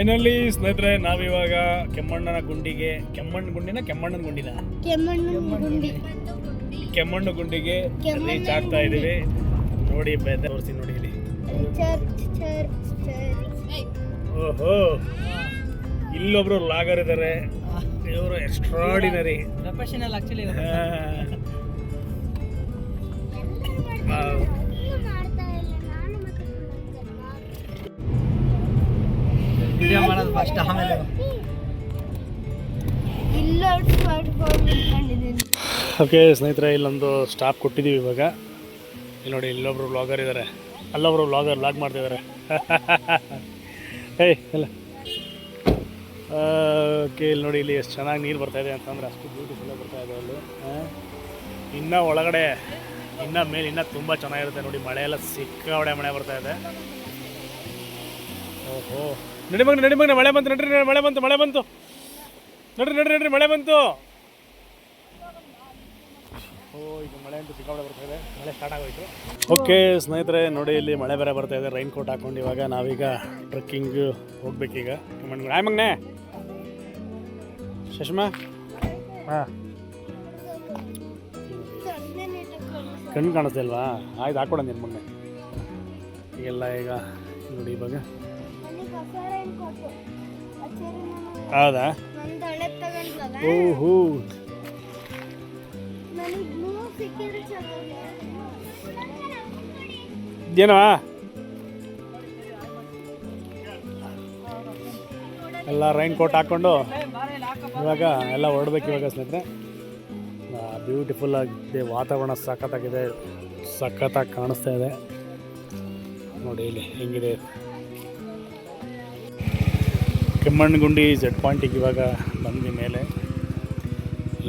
Finally ಸ್ನೇಹಿತರೆ ನಾವಿವಾಗ ಕೆಮ್ಮಣ್ಣನ ಗುಂಡಿಗೆ ಕೆಮ್ಮಣ್ಣನ ಗುಂಡಿಗೆ ರೀಚ್ ಆಗ್ತಾ ಇದೀವಿ. ನೋಡಿ ತೋರಿಸಿ ನೋಡಿ ಇಲ್ಲಿ. ಓಹೋ, ಇಲ್ಲೊಬ್ರು ಲಾಗರ್ ಇದ್ದಾರೆ. ಇವರು ಎಕ್ಸ್ಟ್ರಾರ್ಡಿನರಿ ಪ್ರೊಫೆಷನಲ್ ಆಕ್ಚುಲಿ. ವಿಡಿಯೋ ಮಾಡೋದು ಫಸ್ಟ್, ಆಮೇಲೆ ಓಕೆ ಸ್ನೇಹಿತರೆ, ಇಲ್ಲೊಂದು ಸ್ಟಾಪ್ ಕೊಟ್ಟಿದ್ದೀವಿ ಇವಾಗ. ಇಲ್ಲಿ ನೋಡಿ, ಇಲ್ಲೊಬ್ರು ವ್ಲಾಗರ್ ಇದ್ದಾರೆ, ಅಲ್ಲೊಬ್ರು ವ್ಲಾಗ್ ಮಾಡ್ತಿದ್ದಾರೆ. ಏಯ್ ಇಲ್ಲ. ಓಕೆ, ಇಲ್ಲಿ ನೋಡಿ, ಇಲ್ಲಿ ಎಷ್ಟು ಚೆನ್ನಾಗಿ ನೀರು ಬರ್ತಾಯಿದೆ ಅಂತಂದರೆ ಅಷ್ಟು ಬ್ಯೂಟಿಫುಲ್ಲಾಗಿ ಬರ್ತಾಯಿದೆ ಅಲ್ಲಿ. ಇನ್ನೂ ಒಳಗಡೆ ಇನ್ನೂ ಮೇಲೆ ಇನ್ನೂ ತುಂಬ ಚೆನ್ನಾಗಿರುತ್ತೆ ನೋಡಿ. ಮಳೆ ಎಲ್ಲ ಸಿಕ್ಕಾಪಟ್ಟೆ ಮಳೆ ಬರ್ತಾಯಿದೆ. ಓಹೋ, ನಡಿ ಮಗನೆ ಮಳೆ ಬಂತು. ನಡ್ರಿ ಮಳೆ ಬಂತು ನಡ್ರಿ ಮಳೆ ಬಂತು. ಓ, ಈಗ ಮಳೆ ಅಂತೂ ಸಿಕ್ಕಾಪಟ್ಟೆ ಬರ್ತಾಯಿದೆ. ಮಳೆ ಸ್ಟಾರ್ಟ್ ಆಗೋಯ್ತು. ಓಕೆ ಸ್ನೇಹಿತರೆ, ನೋಡಿ ಇಲ್ಲಿ ಮಳೆ ಬೇರೆ ಬರ್ತಾಯಿದೆ. ರೈನ್ ಕೋಟ್ ಹಾಕ್ಕೊಂಡು ಇವಾಗ ನಾವೀಗ ಟ್ರೆಕ್ಕಿಂಗ್ ಹೋಗ್ಬೇಕೀಗ. ಆಯ್ ಮಗನೆ ಶಶ್ಮಾ, ಹಾಂ ಕಣ್ಣು ಕಾಣಿಸ್ತಾ ಇಲ್ವಾ? ಆಯ್ತು, ಹಾಕೊಡ ನೀನು ಮಗನೆ. ಈಗೆಲ್ಲ ಈಗ ನೋಡಿ ಇವಾಗ. ಹೌದಾ? ಓಹೋ, ಏನೋ ಎಲ್ಲ ರೈನ್ ಕೋಟ್ ಹಾಕ್ಕೊಂಡು ಇವಾಗ ಎಲ್ಲ ಹೊರಡ್ಬೇಕು ಇವಾಗ ಸ್ನೇಹಿತರೆ. ಬ್ಯೂಟಿಫುಲ್ ಆಗಿದೆ, ವಾತಾವರಣ ಸಖತ್ತಾಗಿದೆ, ಸಖತ್ತಾಗಿ ಕಾಣಿಸ್ತಾ ಇದೆ ನೋಡಿ ಇಲ್ಲಿ ಹೆಂಗಿದೆ. ಕೆಮ್ಮಣ್ಣಗುಂಡಿ ಜೆಡ್ ಪಾಯಿಂಟಿಗೆ ಇವಾಗ ಬಂದ್ವಿ ಮೇಲೆ.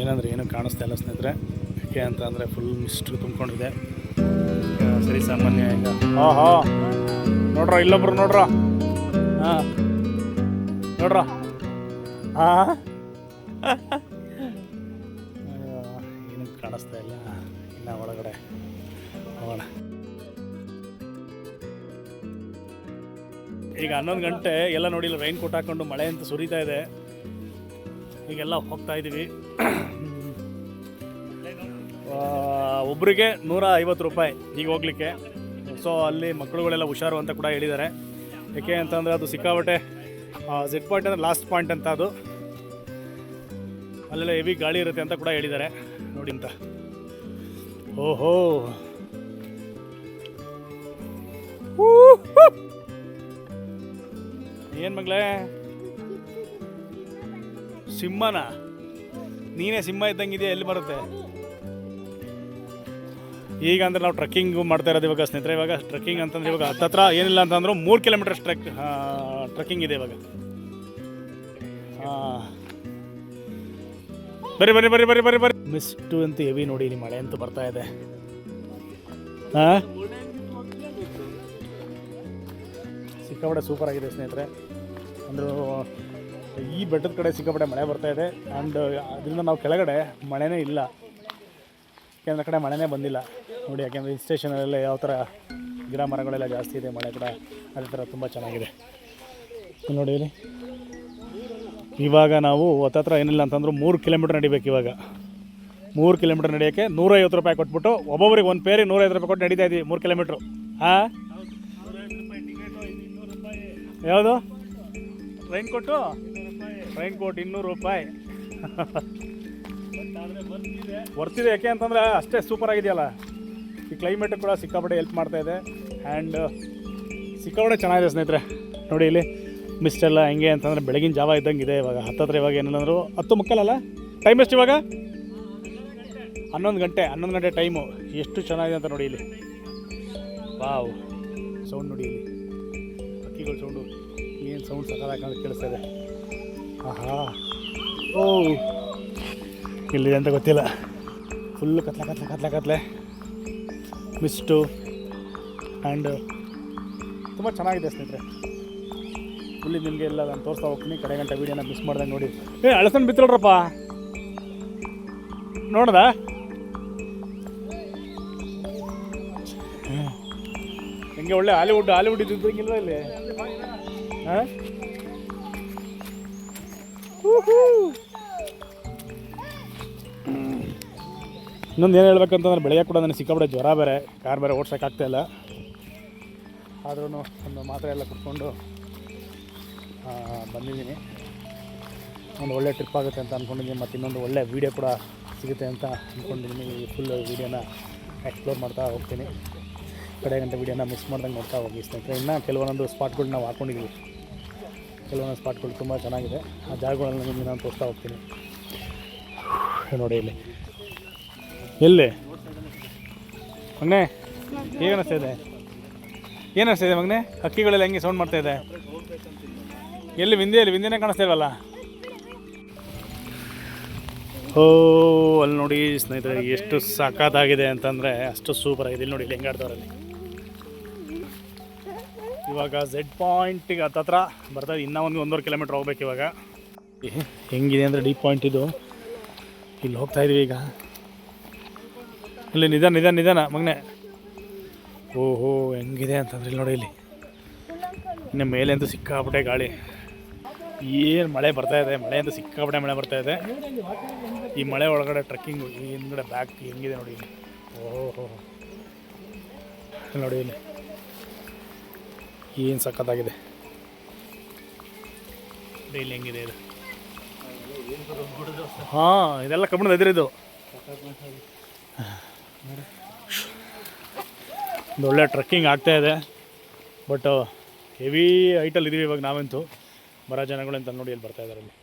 ಏನಂದರೆ ಏನೂ ಕಾಣಿಸ್ತಾ ಇಲ್ಲ ಸ್ನೇಹಿತರೆ. ಯಾಕೆ ಅಂತ ಅಂದರೆ ಫುಲ್ ಮಿಸ್ಟ್ ತುಂಬ್ಕೊಂಡಿದೆ. ಸರಿ ಸಾಮಾನ್ಯ ಈಗ. ನೋಡ್ರ ಇಲ್ಲೊಬ್ರು ನೋಡ್ರ. ಹಾಂ ನೋಡ್ರ. ಏನೂ ಕಾಣಿಸ್ತಾ ಇಲ್ಲ. ಇನ್ನು ಒಳಗಡೆ ಹೋಗೋಣ. ಈಗ 11 ಗಂಟೆ ಎಲ್ಲ ನೋಡಿಲ್ಲ. ರೈನ್ ಕೋಟ್ ಹಾಕ್ಕೊಂಡು ಮಳೆ ಅಂತ ಸುರಿತಾ ಇದೆ. ಈಗೆಲ್ಲ ಹೋಗ್ತಾ ಇದ್ದೀವಿ. ಒಬ್ಬರಿಗೆ 150 ರೂಪಾಯಿ ಈಗ ಹೋಗ್ಲಿಕ್ಕೆ. ಸೊ ಅಲ್ಲಿ ಮಕ್ಕಳುಗಳೆಲ್ಲ ಹುಷಾರು ಅಂತ ಕೂಡ ಹೇಳಿದ್ದಾರೆ. ಯಾಕೆ ಅಂತಂದರೆ ಅದು ಸಿಕ್ಕಾಬಟ್ಟೆ ಜೆಡ್ ಪಾಯಿಂಟ್ ಅಂದರೆ ಲಾಸ್ಟ್ ಪಾಯಿಂಟ್ ಅಂತ. ಅದು ಅಲ್ಲೆಲ್ಲ ಹೆವಿ ಗಾಳಿ ಇರುತ್ತೆ ಅಂತ ಕೂಡ ಹೇಳಿದ್ದಾರೆ ನೋಡಿ ಅಂತ. ಓಹೋ, ಏನು ಮಗಳೇ ಸಿಂಹನ? ನೀನೇ ಸಿಂಹ ಇದ್ದಂಗಿದೆಯಾ? ಎಲ್ಲಿ ಬರುತ್ತೆ ಈಗ ಅಂದರೆ ನಾವು ಟ್ರೆಕ್ಕಿಂಗ್ ಮಾಡ್ತಾ ಇರೋದು ಇವಾಗ ಸ್ನೇಹಿತರೆ. ಇವಾಗ ಟ್ರೆಕ್ಕಿಂಗ್ ಅಂತಂದರೆ ಇವಾಗ ಹತ್ತತ್ರ ಏನಿಲ್ಲ ಅಂತಂದ್ರು 3 ಕಿಲೋಮೀಟರ್ ಟ್ರೆಕ್ಕಿಂಗ್ ಇದೆ ಇವಾಗ. ಬರ್ರಿ. ಮಿಸ್ಟು ಅಂತ ಹೆವಿ ನೋಡಿ, ಇಲ್ಲಿ ಮಳೆ ಅಂತೂ ಬರ್ತಾ ಇದೆ. ಸಿಕ್ಕಾಪಟ್ಟೆ ಸೂಪರ್ ಆಗಿದೆ ಸ್ನೇಹಿತರೆ. ಅಂದರೂ ಈ ಬೆಟ್ಟದ ಕಡೆ ಸಿಕ್ಕಾಪಟ್ಟೆ ಮಳೆ ಬರ್ತಾ ಇದೆ. ಆ್ಯಂಡ್ ಅದರಿಂದ ನಾವು ಕೆಳಗಡೆ ಮಳೆನೇ ಇಲ್ಲ. ಯಾಕೆಂದ್ರೆ ಕಡೆ ಮಳೆನೇ ಬಂದಿಲ್ಲ ನೋಡಿ. ಯಾಕೆಂದರೆ ಹಿಲ್ ಸ್ಟೇಷನಲ್ಲೆಲ್ಲ ಯಾವ ಥರ ಗಿಡ ಮರಗಳೆಲ್ಲ ಜಾಸ್ತಿ ಇದೆ, ಮಳೆ ಕೂಡ ಅದೇ ಥರ ತುಂಬ ಚೆನ್ನಾಗಿದೆ ನೋಡಿ ಇಲ್ಲಿ. ಇವಾಗ ನಾವು ಹತ್ತತ್ರ ಏನಿಲ್ಲ ಅಂತಂದ್ರು 3 ಕಿಲೋಮೀಟ್ರ್ ನಡಿಬೇಕು. ಇವಾಗ 3 ಕಿಲೋಮೀಟ್ರ್ ನಡೆಯೋಕ್ಕೆ 150 ರೂಪಾಯಿ ಕೊಟ್ಬಿಟ್ಟು ಒಬ್ಬೊಬ್ರಿಗೆ ಒಂದು ಪೇರಿಗೆ 150 ರೂಪಾಯಿ ಕೊಟ್ಟು ನಡೀತಾ ಇದ್ದೀವಿ 3 ಕಿಲೋಮೀಟ್ರು. ಹಾಂ, ಯಾವುದು ರೈನ್ ಕೋಟ್ 200 ರೂಪಾಯಿ ಬರ್ತಿದೆ. ಯಾಕೆ ಅಂತಂದರೆ ಅಷ್ಟೇ ಸೂಪರ್ ಆಗಿದೆಯಲ್ಲ. ಈ ಕ್ಲೈಮೇಟ್ ಕೂಡ ಸಿಕ್ಕಾಪಟ್ಟೆ ಹೆಲ್ಪ್ ಮಾಡ್ತಾ ಇದೆ. ಆ್ಯಂಡ್ ಸಿಕ್ಕಾಪಟ್ಟೆ ಚೆನ್ನಾಗಿದೆ ಸ್ನೇಹಿತರೆ. ನೋಡಿ ಇಲ್ಲಿ ಮಿಸ್ಟ್ ಎಲ್ಲ ಹೆಂಗೆ ಅಂತಂದರೆ ಬೆಳಗಿನ ಜಾವ ಇದ್ದಂಗೆ ಇದೆ. ಇವಾಗ ಹತ್ತತ್ರ ಇವಾಗ ಏನಿಲ್ಲಂದ್ರು 10:15 ಅಲ್ಲ? ಟೈಮ್ ಎಷ್ಟು ಇವಾಗ? 11 ಗಂಟೆ ಟೈಮು. ಎಷ್ಟು ಚೆನ್ನಾಗಿದೆ ಅಂತ ನೋಡಿ ಇಲ್ಲಿ. ವಾವ್, ಸೌಂಡ್ ನೋಡಿ ಇಲ್ಲಿ, ಹಕ್ಕಿಗಳ ಸೌಂಡು. ಏನು ಸೌಂಡ್ ಸಕಾಲಾಗಿ ಕೇಳಿಸ್ತಾ ಇದೆ. ಆಹಾ, ಓ ಇಲ್ಲಿದೆ ಅಂತ ಗೊತ್ತಿಲ್ಲ. ಫುಲ್ಲು ಕತ್ಲೆ ಮಿಸ್ಟು ಆ್ಯಂಡ್ ತುಂಬ ಚೆನ್ನಾಗಿದೆ ಸ್ನೇಹಿತರೆ. ಫುಲ್ಲಿ ನಿಮಗೆ ಎಲ್ಲ ನಾನು ತೋರಿಸ್ತಾ ಹೋಗ್ತೀನಿ. ಕಡೆ ಗಂಟೆ ವೀಡಿಯೋನ ಮಿಸ್ ಮಾಡ್ದಂಗೆ ನೋಡಿ. ಅಳಸನ್ ಬಿತ್ತಲ್ರಪ್ಪ, ನೋಡ್ದ? ಹೆಂಗೆ ಒಳ್ಳೆ ಹಾಲಿವುಡ್ ಇದ್ದಂಗಿಲ್ವ ಇಲ್ಲಿ? ಹಾಂ, ಇನ್ನೊಂದು ಏನು ಹೇಳ್ಬೇಕಂತಂದ್ರೆ ಬೆಳಗ್ಗೆ ಕೂಡ ನನಗೆ ಸಿಕ್ಕಾಪಟ್ಟೆ ಜ್ವರ ಬೇರೆ, ಕಾರ್ ಬೇರೆ ಓಡ್ಸೋಕ್ಕಾಗ್ತಾಯಿಲ್ಲ. ಆದ್ರೂ ಒಂದು ಮಾತ್ರೆ ಎಲ್ಲ ಕುಟ್ಕೊಂಡು ಬಂದಿದ್ದೀನಿ. ಒಂದು ಒಳ್ಳೆ ಟ್ರಿಪ್ ಆಗುತ್ತೆ ಅಂತ ಅಂದ್ಕೊಂಡಿದ್ದೀನಿ. ಮತ್ತು ಇನ್ನೊಂದು ಒಳ್ಳೆ ವೀಡಿಯೋ ಕೂಡ ಸಿಗುತ್ತೆ ಅಂತ ಅಂದ್ಕೊಂಡಿದ್ದೀನಿ. ಈ ಫುಲ್ ವೀಡಿಯೋನ ಎಕ್ಸ್ಪ್ಲೋರ್ ಮಾಡ್ತಾ ಹೋಗ್ತೀನಿ. ಕಡೆ ಗಂಟೆ ವೀಡಿಯೋನ ಮಿಸ್ ಮಾಡ್ದಂಗೆ ನೋಡ್ತಾ ಹೋಗಿ ಸ್ನೇಹಿತರೆ. ಇನ್ನು ಕೆಲವೊಂದು ಸ್ಪಾಟ್ಗಳು ನಾವು ಹಾಕ್ಕೊಂಡಿದ್ದೀವಿ. ಕೆಲವೊಂದು ಸ್ಪಾಟ್ಗಳು ತುಂಬ ಚೆನ್ನಾಗಿದೆ. ಆ ಜಾಗಗಳನ್ನ ನಿಮಗೆ ನಾನು ತೋರಿಸ್ತಾ ಹೋಗ್ತೀನಿ. ನೋಡಿ ಇಲ್ಲಿ ಎಲ್ಲಿ ಮಗನೇ ಹೇಗೆ ಅನ್ನಿಸ್ತಾಯಿದೆ? ಏನು ಅನ್ನಿಸ್ತಾಯಿದೆ ಮಗನೇ? ಹಕ್ಕಿಗಳೆಲ್ಲ ಹೆಂಗೆ ಸೌಂಡ್ ಮಾಡ್ತಾಯಿದೆ? ಎಲ್ಲಿ ವಿಂಧ್ಯನೇ ಕಾಣಿಸ್ತಾ ಇಲ್ವಲ್ಲ? ಓ ಅಲ್ಲಿ ನೋಡಿ ಸ್ನೇಹಿತರೆ, ಎಷ್ಟು ಸಖತ್ತಾಗಿದೆ ಅಂತಂದರೆ ಅಷ್ಟು ಸೂಪರ್ ಆಗಿದೆ. ಇಲ್ಲಿ ನೋಡಿ, ಇಲ್ಲಿ ಹೆಂಗಾಡ್ದವ್ರಲ್ಲಿ. ಇವಾಗ ಝೆಡ್ ಪಾಯಿಂಟಿಗೆ ಹತ್ತತ್ರ ಬರ್ತಾಯಿದೆ. ಇನ್ನೂ ಒಂದೂವರೆ ಕಿಲೋಮೀಟ್ರ್ ಹೋಗ್ಬೇಕು ಇವಾಗ. ಹೆಂಗಿದೆ ಅಂದರೆ ಡೀಪ್ ಪಾಯಿಂಟ್ ಇದು. ಇಲ್ಲಿ ಹೋಗ್ತಾಯಿದ್ವಿ ಈಗ. ಇಲ್ಲಿ ನಿಧಾನ ಮಗನೆ. ಓಹೋ ಹೆಂಗಿದೆ ಅಂತಂದ್ರೆ ಇಲ್ಲಿ ನೋಡಿ, ಇಲ್ಲಿ ಇನ್ನು ಮೇಲೆ ಅಂತೂ ಸಿಕ್ಕಾಪಟ್ಟೆ ಗಾಳಿ. ಏನು ಮಳೆ ಬರ್ತಾಯಿದೆ, ಮಳೆ ಅಂತೂ ಸಿಕ್ಕಾಪಟ್ಟೆ ಮಳೆ ಬರ್ತಾಯಿದೆ. ಈ ಮಳೆ ಒಳಗಡೆ ಟ್ರೆಕ್ಕಿಂಗು, ಈ ಹಿಂದ್ಗಡೆ ಬ್ಯಾಕ್ ಹೆಂಗಿದೆ ನೋಡಿ ಇಲ್ಲಿ. ಓಹೋ ನೋಡಿ ಇಲ್ಲಿ ಏನು ಸಖತ್ತಾಗಿದೆ. ಇಲ್ಲಿ ಹೆಂಗಿದೆ ಇದು. ಹಾಂ, ಇದೆಲ್ಲ ಕಬ್ಬಣದ ಎದುರಿದು. ಒಂದು ಒಳ್ಳೆ ಟ್ರೆಕ್ಕಿಂಗ್ ಆಗ್ತಾಯಿದೆ. ಬಟ್ ಹೆವಿ ಹೈಟಲ್ಲಿ ಇದ್ದೀವಿ ಇವಾಗ ನಾವಂತೂ. ಬರೋ ಜನಗಳು ಅಂತ ನೋಡಿ ಇಲ್ಲಿ ಬರ್ತಾಯಿದ್ದಾರೆ. ಇಲ್ಲಿ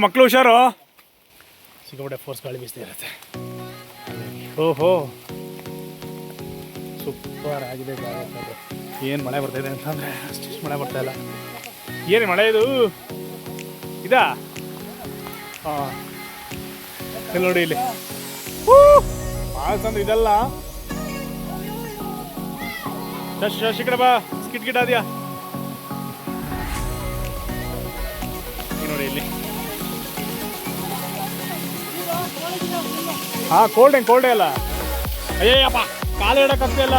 ಮಕ್ಕಳು ಹುಷಾರು, ಸಿಕ್ಕಾಪಟ್ಟೆ ಫೋರ್ಸ್ ಗಾಳಿ ಬೀಸ್ತಾ ಇರುತ್ತೆ. ಓಹೋ ಸೂಪರ್ ಆಗಿದೆ ಗಾಳಿ. ಏನು ಮಳೆ ಬರ್ತಾಯಿದೆ ಅಂತಂದರೆ ಅಷ್ಟಿಷ್ಟು ಮಳೆ ಬರ್ತಾಯಿಲ್ಲ. ಏನು ಮಳೆ ಇದು ಇದಾ? ಹಾಂ ಇಲ್ಲಿ ನೋಡಿ, ಇಲ್ಲಿ ಅಂದ್ರೆ ಇದೆಲ್ಲ ಶಶಿ ಕಡೆ ಬಾ, ಸ್ಕಿಟ್ ಗಿಟ್ ಆದ್ಯಾ ನೋಡಿ ಇಲ್ಲಿ. ಹಾಂ ಕೋಲ್ಡೇ ಅಲ್ಲ. ಅಯ್ಯಪ್ಪ ಕಾಲು ಇಡೋಕ್ಕಾಗ್ತಾ ಇಲ್ಲ.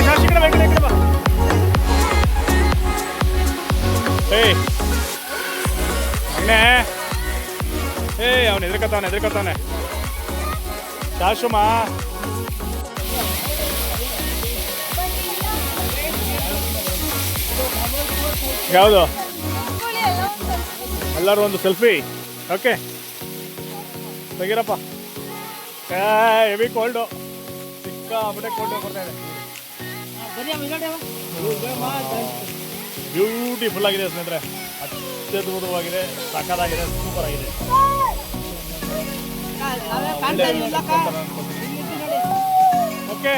ಶಶಿ ಕಡೆ ಬಾ, ಕಡೆ ಬಾ. ಅವನು ಎದುರ್ಕತ್ತಾನೆ ಶಾಶುಮ. ಯಾವುದು? ಎಲ್ಲರೂ ಒಂದು ಸೆಲ್ಫಿ. ಓಕೆ ತೆಗೀರಪ್ಪ. ಹೆವಿ ಕೋಲ್ಡು, ಸಿಕ್ಕಾಪಟ್ಟೆ ಕೋಲ್ಡು ಬರ್ತಾ ಇದೆ. ಬ್ಯೂಟಿಫುಲ್ ಆಗಿದೆ ಸ್ನೇಹಿತರೆ, ಅತ್ಯದ್ಭುತವಾಗಿದೆ, ಸಖತ್ತಾಗಿದೆ, ಸೂಪರ್ ಆಗಿದೆ. ಓಕೆ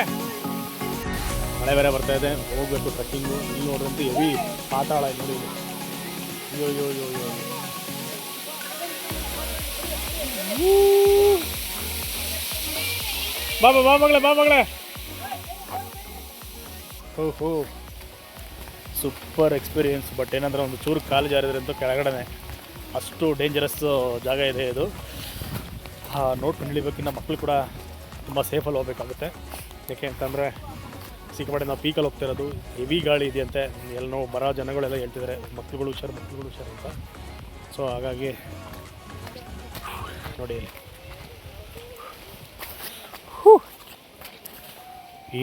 ಮಳೆ ಬೇರೆ ಬರ್ತಾ ಇದೆ, ಹೋಗ್ಬೇಕು ಟ್ರೆಕ್ಕಿಂಗು. ಇಲ್ಲಿ ನೋಡಿದಂತೂ ಹೆವಿ ಪಾತಾಳ ನೋಡಿ. ಅಯ್ಯೋ ಬಾ ಮಗಳೇ. ಓಹೋ ಸೂಪರ್ ಎಕ್ಸ್ಪೀರಿಯೆನ್ಸ್. ಬಟ್ ಏನಂದ್ರೆ ಒಂದು ಚೂರು ಕಾಲು ಜಾರಿದ್ರಂತೂ ಕೆಳಗಡೆ ಅಷ್ಟು ಡೇಂಜರಸ್ ಜಾಗ ಇದೆ ಇದು. ನೋಡ್ಕೊಂಡು ಇಳಿಬೇಕಿನ್ನ ಮಕ್ಕಳು ಕೂಡ ತುಂಬ ಸೇಫಲ್ಲಿ ಹೋಗ್ಬೇಕಾಗುತ್ತೆ. ಯಾಕೆ ಅಂತಂದರೆ ಸಿಕ್ಕಾಪಟ್ಟೆ ನಾವು ಪೀಕಲ್ಲಿ ಹೋಗ್ತಿರೋದು, ಹೆವಿ ಗಾಳಿ ಇದೆಯಂತೆ. ಎಲ್ಲ ಬರೋ ಜನಗಳೆಲ್ಲ ಹೇಳ್ತಿದ್ದಾರೆ ಮಕ್ಕಳುಗಳು ಹುಷಾರು ಅಂತ. ಸೊ ಹಾಗಾಗಿ ನೋಡಿ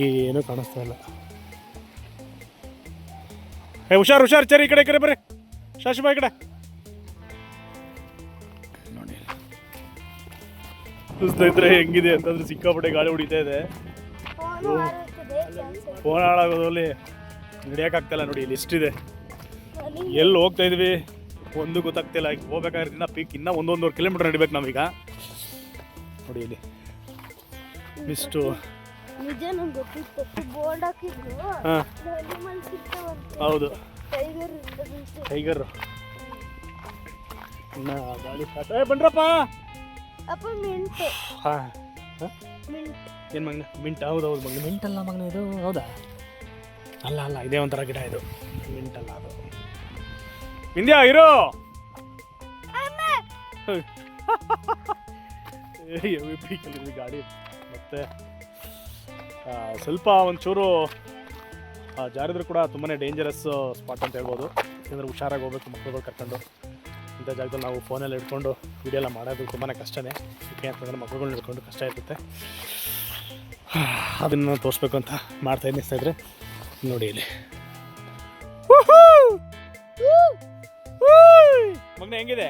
ಏನೂ ಕಾಣಿಸ್ತಾ ಇಲ್ಲ. ಹುಷಾರು ಚರಿ, ಈ ಕಡೆ ಬರ್ರಿ ಶಾಶುಬಾ, ಈ ಕಡೆ ನೋಡಿ. ಸ್ನೇಹಿತರೆ ಹೆಂಗಿದೆ ಅಂತಂದ್ರೆ ಸಿಕ್ಕಾಪಟ್ಟೆ ಗಾಳಿ ಹೊಡಿತಾ ಇದೆ. ಫೋನ್ ಹಾಳಾಗೋದಲ್ಲಿ ಹಿಡಿಯೋಕ್ಕಾಗ್ತಾಯಿಲ್ಲ ನೋಡಿ. ಇಲ್ಲಿ ಎಷ್ಟಿದೆ, ಎಲ್ಲಿ ಹೋಗ್ತಾ ಇದ್ವಿ ಒಂದು ಗೊತ್ತಾಗ್ತಿಲ್ಲ. ಈಗ ಹೋಗ್ಬೇಕಾದ್ರೆ ಇನ್ನ ಪೀಕ್ ಇನ್ನೂ 1-1.5 ಕಿಲೋಮೀಟರ್ ನಡಿಬೇಕು ನಾವೀಗ. ನೋಡಿ ಇಲ್ಲಿ ಇಷ್ಟು. ಹಾಂ ಹೌದು, ಟೈಗರ್. ಇನ್ನು ಗಾಳಿ ಸ್ಟಾರ್ಟ್. ಬನ್ರಪ್ಪ. ಹಾಂ ಏನು ಮಗನ ಮಿಂಟ್? ಹೌದು ಮಗನ ಮಿಂಟಲ್ಲ ಮಗನ ಇದು. ಹೌದಾ? ಅಲ್ಲ ಇದೇ ಒಂಥರ ಗಿಡ ಇದು, ಮಿಂಟಲ್ಲ ಅದು. ಇಂದ್ಯಾ ಇರೋ. ಹೆವಿ ಪೀಕಲ್ಲಿದ್ವಿ ಗಾಡಿ. ಮತ್ತು ಸ್ವಲ್ಪ ಒಂಚೂರು ಜಾರಿದ್ರು ಕೂಡ ತುಂಬಾ ಡೇಂಜರಸ್ ಸ್ಪಾಟ್ ಅಂತ ಹೇಳ್ಬೋದು. ಯಾಕೆಂದರೆ ಹುಷಾರಾಗಿ ಹೋಗ್ಬೇಕು ಮಕ್ಕಳುಗಳು ಕರ್ಕೊಂಡು. ಇಂಥ ಜಾಗದಲ್ಲಿ ನಾವು ಫೋನಲ್ಲಿ ಹಿಡ್ಕೊಂಡು ವೀಡಿಯೋ ಎಲ್ಲ ಮಾಡೋದು ತುಂಬಾ ಕಷ್ಟನೇ. ಯಾಕೆ ಅಂತಂದರೆ ಮಕ್ಕಳುಗಳನ್ನ ಹಿಡ್ಕೊಂಡು ಕಷ್ಟ ಇರುತ್ತೆ. ಅದನ್ನು ತೋರಿಸ್ಬೇಕು ಅಂತ ಮಾಡ್ತಾಯಿದ್ದೀನಿ ಸ್ನೇಹಿತರೆ. ನೋಡಿ ಇಲ್ಲಿ ಮಗನ ಹೆಂಗಿದೆ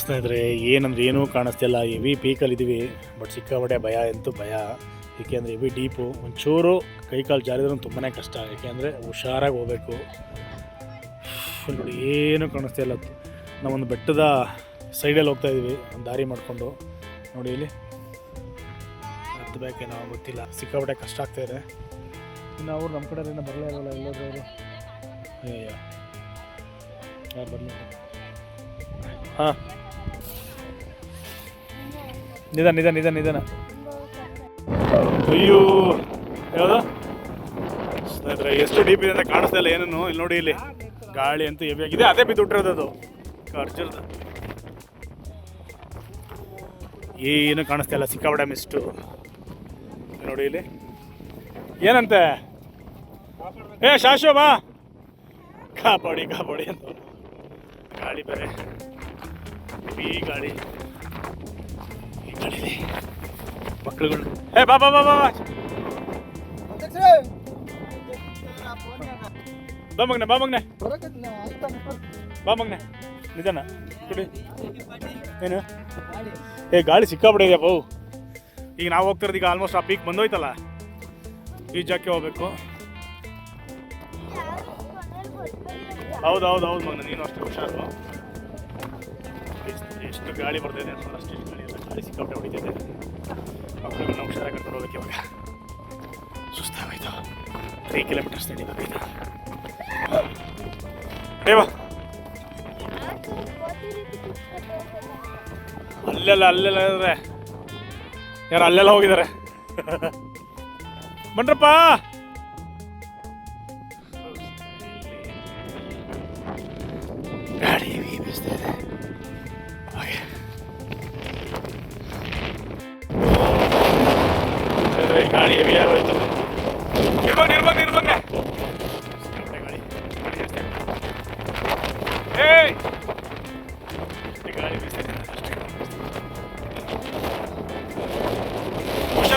ಸ್ನೇಹಿತರೆ. ಏನಂದ್ರೆ ಏನೂ ಕಾಣಿಸ್ತಿಲ್ಲ, ಹೆವಿ ಪೀಕಲ್ಲಿದ್ದೀವಿ. ಬಟ್ ಸಿಕ್ಕಾಪಟ್ಟೆ ಭಯ ಅಂತೂ ಭಯ. ಏಕೆಂದರೆ ಹೆವಿ ಡೀಪು. ಒಂಚೂರು ಕೈಕಾಲು ಜಾರಿದ್ರೂ ತುಂಬಾ ಕಷ್ಟ. ಏಕೆಂದರೆ ಹುಷಾರಾಗಿ ಹೋಗಬೇಕು. ನೋಡಿ ಏನೂ ಕಾಣಿಸ್ತಿಲ್ಲ. ನಾವೊಂದು ಬೆಟ್ಟದ ಸೈಡಲ್ಲಿ ಹೋಗ್ತಾಯಿದ್ದೀವಿ, ಒಂದು ದಾರಿ ಮಾಡಿಕೊಂಡು. ನೋಡಿ ಇಲ್ಲಿ ಹತ್ತಬೇಕೆ ನಾವು ಗೊತ್ತಿಲ್ಲ, ಸಿಕ್ಕಾಪಟ್ಟೆ ಕಷ್ಟ ಆಗ್ತಾಯಿದೆ. ಇನ್ನು ಅವ್ರು ನಮ್ಮ ಕಡೆ ಬರಲೇ ಇರೋಲ್ಲ. ಎಲ್ಲೋದ್ರು ಅವರು ಅಯ್ಯೋ ಯಾರು ಬರಲಿ. ಹಾಂ ನಿಧಾನ. ಅಯ್ಯೋ ಯಾವುದು ಸ್ನೇಹಿತರೆ, ಎಷ್ಟು ಡೀಪ್ ಇದೆ ಅಂತ ಕಾಣಿಸ್ತಾ ಇಲ್ಲ ಏನೂ. ಇಲ್ಲಿ ನೋಡಿ, ಇಲ್ಲಿ ಗಾಳಿ ಅಂತೂ ಹೆವಿ ಆಗಿದೆ. ಅದೇ ಬಿದ್ದುಬಿಟ್ಟಿರೋದು ಅದು ಖರ್ಜರ್ದು. ಏನು ಕಾಣಿಸ್ತಾ ಇಲ್ಲ, ಸಿಕ್ಕಾಪಟ್ಟೆ ಮಿಸ್ಟು. ನೋಡಿ ಇಲ್ಲಿ ಏನಂತೆ, ಶಾಶ್ವ ಬಾ ಕಾಪಾಡಿ ಅಂತ. ಗಾಳಿ ಬೇರೆ, ಈ ಗಾಳಿ ಮಕ್ಕಳುಗಳು. ಬಾ ಮಗನೆ ನಿಜಾನ ಕುಡಿ. ಏನು ಗಾಳಿ ಸಿಕ್ಕಾಬಿಡಿ ಇದೆಯಪ್ಪ. ಈಗ ನಾವು ಹೋಗ್ತಿರೋದು ಈಗ ಆಲ್ಮೋಸ್ಟ್ ಆ ಪೀಕ್ ಬಂದೋಯ್ತಲ್ಲ, ಈ ಜಾಗಕ್ಕೆ ಹೋಗ್ಬೇಕು. ಹೌದು ಮಗನ, ನೀನು ಅಷ್ಟು ಹುಷಾರು. ಎಷ್ಟು ಗಾಳಿ ಬರ್ತಾಯಿದೆ ಅಂತ ಅಷ್ಟು ಗಾಳಿ ಎಲ್ಲ, ಗಾಳಿ ಸಿಕ್ಕಾಪಟ್ಟೆ ಹೊಡಿತಿದೆ. ಮಕ್ಕಳನ್ನ ಹುಷಾರಾಗಿ ಕರ್ಕೊಂಡು ಹೋಗ್ಬೇಕು. ಇವಾಗ ಸುಸ್ತಾಗೋಯ್ತು. 3 ಕಿಲೋಮೀಟರ್ಸ್ ನಡಿಬೇಕಾಯ್ತು. ಬಾ ಅಲ್ಲೆಲ್ಲ ಇದ್ದಾರೆ ಯಾರು, ಅಲ್ಲೆಲ್ಲ ಹೋಗಿದ್ದಾರೆ. ಬನ್ರಪ್ಪ. ಗಾಡಿ ಬೀಸ್ತಾ ಇದೆ. ಗಾಳಿ ಹೆವಿ ಆಗೋಯ್ತು. ನಿರ್ಬಂಗ ಗಾಳಿ ಗಾಳಿ ಬೀಸ್ತಾ ಇದೆ.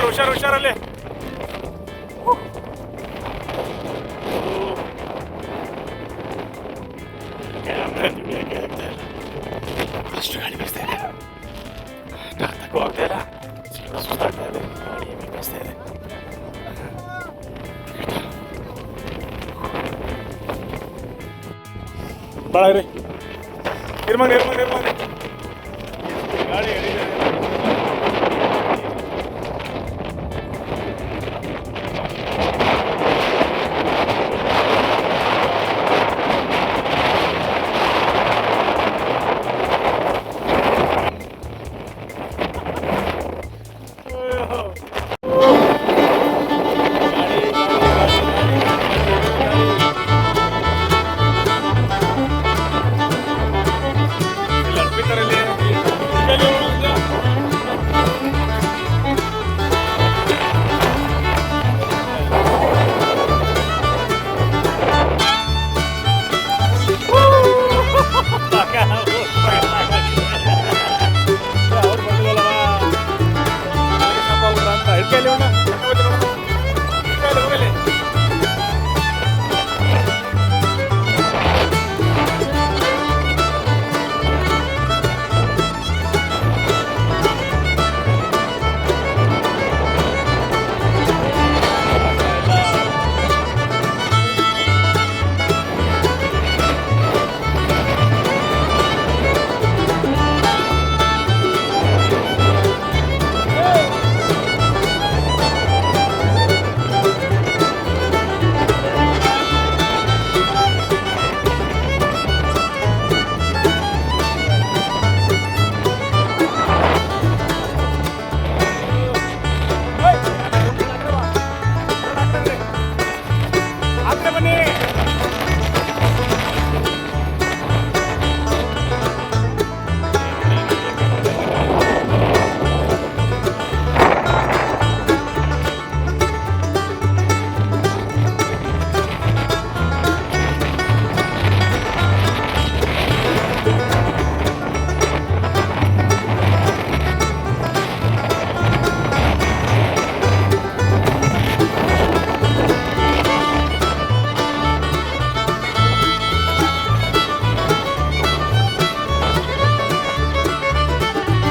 ಹುಷಾರಲ್ಲಿ. ಅಷ್ಟು ಗಾಳಿ ಬೀಸ್ತಾ ಇದೆ. ತಕ್ಕೂ ಆಗ್ತಾ ಇಲ್ಲ, ಸುಸ್ತಾಗ್ತಾ ಇದೆ. ಗಾಳಿ ಬೀಸ್ತಾ ಇದೆ. ಭಾಳ ರೀ ನಿರ್ಮಂಗ ಗಾಳಿ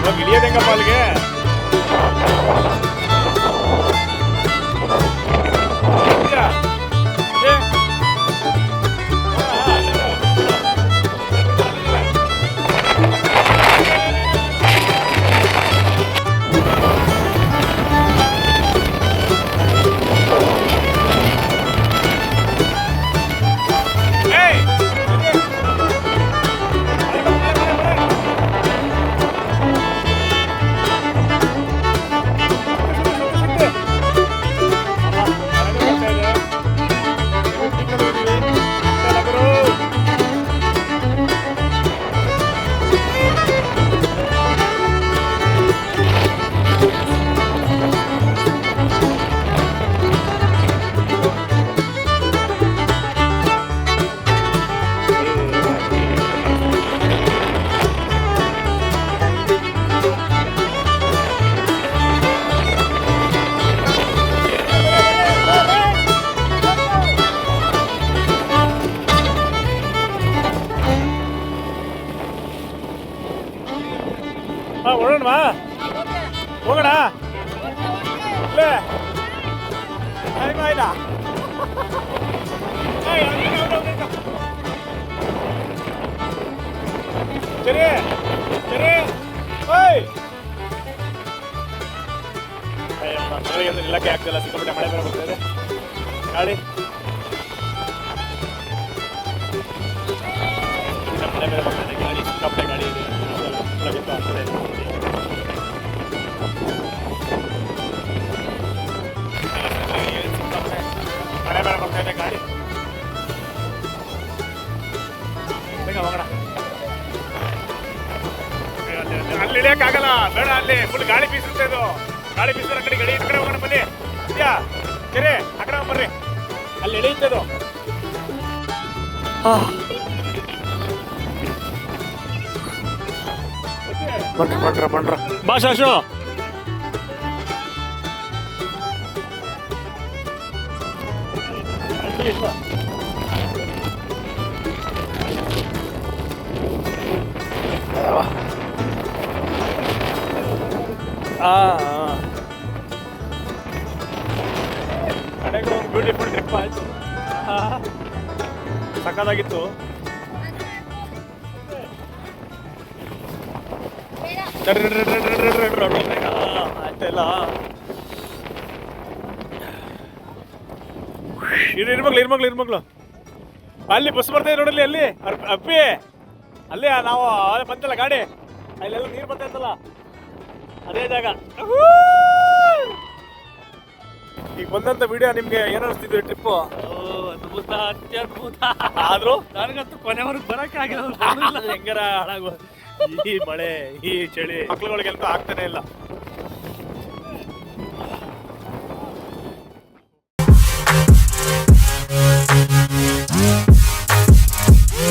ಇವಾಗ ಇಳಿಯೋದು ಹೆಂಗಪ್ಪ ಅಲ್ಲಿಗೆ? ಹೊರಡೋಣವಾ? ಹೋಗೋಣ ಇಲ್ಲೇ ಟೈಮ್ ಆಯ್ತಾ? ಸರಿ ಸರಿ ಓಯ್ ಇಲ್ಲಕ್ಕೆ ಆಗ್ತಿಲ್ಲ, ಸಿಕ್ಕಾಪಟ್ಟೆ ಮಳೆ ಬೇರೆ ಬರ್ತಾ ಇದೆ. ಗಾಡಿ ಮಳೆ ಬೇರೆ ಬರ್ತಾ ಇದೆ, ಗಾಡಿ ಸಿಕ್ಕಾಪಟ್ಟೆ ಗಾಡಿ ಇದೆ, ಆಗ್ತದೆ. ಮಳೆ ಬೇರೆ ಬರ್ತಾ ಇದೆ, ಗಾಡಿ ಬೇಗ ಹೋಗೋಣ. ಅಲ್ಲಿ ಇಳಿಯಕ್ಕಾಗಲ್ಲ, ಬೇಡ, ಅಲ್ಲಿ ಫುಲ್ ಗಾಳಿ ಬೀಸುತ್ತೆ. ಇದು ಗಾಳಿ ಬೀಸಿದ್ರೆ ಕಡೆ ಗಡಿ ಕಡೆ ಹೋಗೋಣ ಬನ್ನಿ. ಇದೆಯಾ ಸರಿ, ಆ ಕಡೆ ಬರ್ರಿ, ಅಲ್ಲಿ ಇಳಿಯುತ್ತೆ ಇದು. ಬಂಡ್ರ ಬಾ ಶಾಶು. ಕಡೆಗೆ ಒಂದು ಬ್ಯೂಟಿಫುಲ್ ಟ್ರಿಪ್ ಆಯ್ತು, ಸಕ್ಕತ್ತಾಗಿತ್ತು. ಆಯ್ತಲ್ಲ, ಇರ್ಮಗ್ಳು ಅಲ್ಲಿ ಬಸ್ ಬರ್ತದೆ ನೋಡಲಿ, ಅಲ್ಲಿ ಅಪ್ಪಿ ಅಲ್ಲಿ ನಾವು ಬಂತಲ್ಲ ಗಾಡಿ, ಅಲ್ಲೆಲ್ಲ ನೀರು ಬರ್ತಾ ಇತ್ತಲ್ಲ, ಅದೇ ಜಾಗ. ಈಗ ಬಂದಂತ ವಿಡಿಯೋ ನಿಮ್ಗೆ ಏನ್ ಅನಿಸ್ತಿದ್ವಿ ಟ್ರಿಪ್ಪು? ಅದ್ಭುತ, ಅತ್ಯದ್ಭುತ. ಆದ್ರೂ ನನಗಂತೂ ಕೊನೆವರೆಗೂ ಬರಕ್ಕಾಗಿಲ್ಲ, ಹೆಂಗಾರ ಹಾಳಾಗುವ ಈ ಮಳೆ, ಈ ಚಳಿ ಮಕ್ಳುಗಳಿಗೆಂತೂ ಆಗ್ತಾನೆ ಇಲ್ಲ.